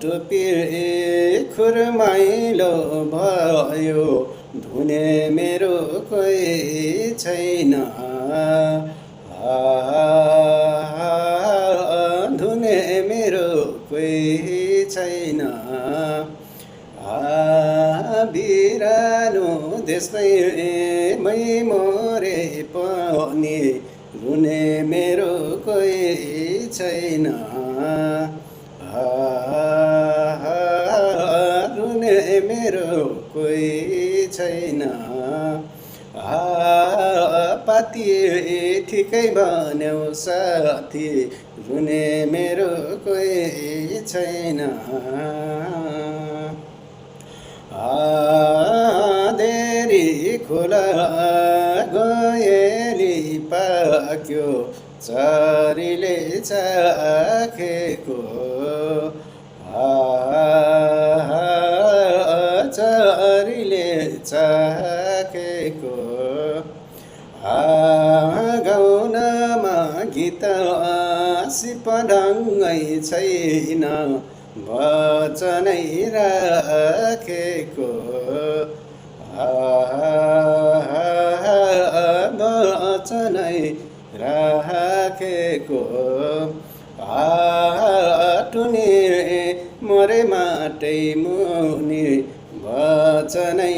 टोपी खुरमाइलो भयो धुने मेरो कोही छैन धुने मेरो कोही छैन बिरानो देशमै मरे पनि रुने मेरो कोही छैन रुने मेरो कोही छैन पाती ठिकै भन्यौ साथी रुने मेरो कोही छैन देरी खोला गएली पाक्यो चरीले चाखेको चरीले चाखेको गाउनमा गीत सिपढङ्गै छैन वचनै राखेको वचनै राखेको टुनी मरे माटै मुनि वचनै